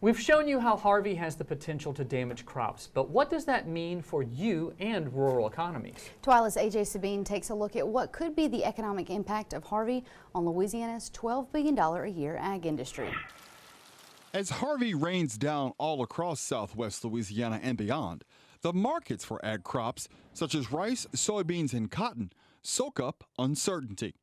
We've shown you how Harvey has the potential to damage crops, but what does that mean for you and rural economies? TWILA's AJ Sabine takes a look at what could be the economic impact of Harvey on Louisiana's $12 billion a year ag industry. As Harvey rains down all across southwest Louisiana and beyond, the markets for ag crops such as rice, soybeans, and cotton soak up uncertainty.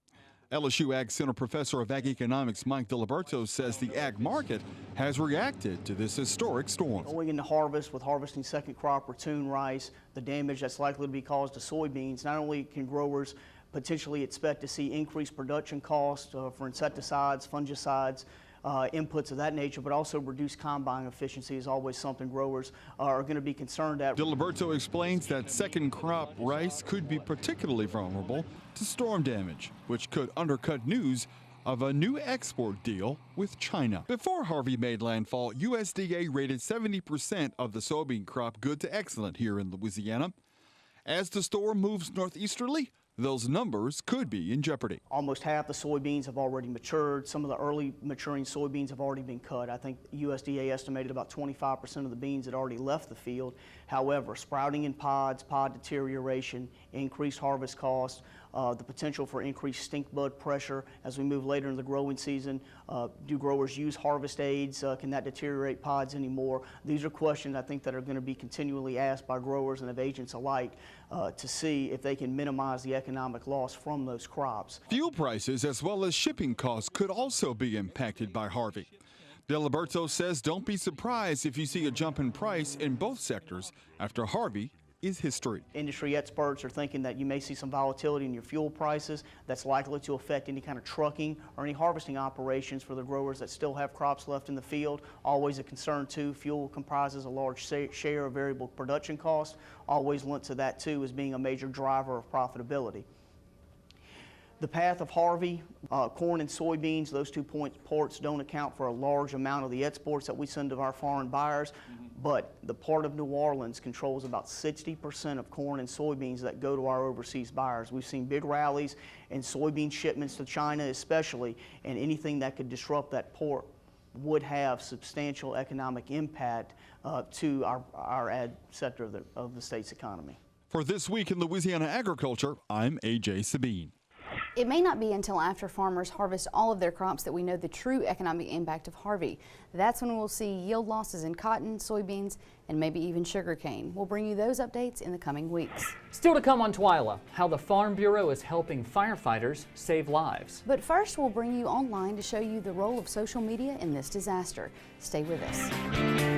LSU AgCenter professor of ag economics Mike Deliberto says the ag market has reacted to this historic storm. Going into harvest with harvesting second crop ratoon rice, the damage that's likely to be caused to soybeans, not only can growers potentially expect to see increased production costs for insecticides, fungicides, inputs of that nature, but also reduced combine efficiency is always something growers are going to be concerned at. Deliberto explains that second crop rice could be particularly vulnerable to storm damage, which could undercut news of a new export deal with China. Before Harvey made landfall, USDA rated 70% of the soybean crop good to excellent here in Louisiana. As the storm moves northeasterly, those numbers could be in jeopardy. Almost half the soybeans have already matured. Some of the early maturing soybeans have already been cut. I think USDA estimated about 25% of the beans had already left the field. However, sprouting in pods, pod deterioration, increased harvest costs, the potential for increased stink bud pressure as we move later in the growing season. Do growers use harvest aids? Can that deteriorate pods anymore? These are questions I think that are going to be continually asked by growers and of agents alike to see if they can minimize the economic loss from those crops. Fuel prices as well as shipping costs could also be impacted by Harvey. Deliberto says don't be surprised if you see a jump in price in both sectors after Harvey is history. Industry experts are thinking that you may see some volatility in your fuel prices that's likely to affect any kind of trucking or any harvesting operations for the growers that still have crops left in the field. Always a concern too. Fuel comprises a large share of variable production costs. Always linked to that too as being a major driver of profitability. The path of Harvey, corn and soybeans, those 2 ports don't account for a large amount of the exports that we send to our foreign buyers, but the port of New Orleans controls about 60% of corn and soybeans that go to our overseas buyers. We've seen big rallies in soybean shipments to China especially, and anything that could disrupt that port would have substantial economic impact to our ag sector of the state's economy. For This Week in Louisiana Agriculture, I'm AJ Sabine. It may not be until after farmers harvest all of their crops that we know the true economic impact of Harvey. That's when we'll see yield losses in cotton, soybeans, and maybe even sugarcane. We'll bring you those updates in the coming weeks. Still to come on TWILA, how the Farm Bureau is helping firefighters save lives. But first, we'll bring you online to show you the role of social media in this disaster. Stay with us.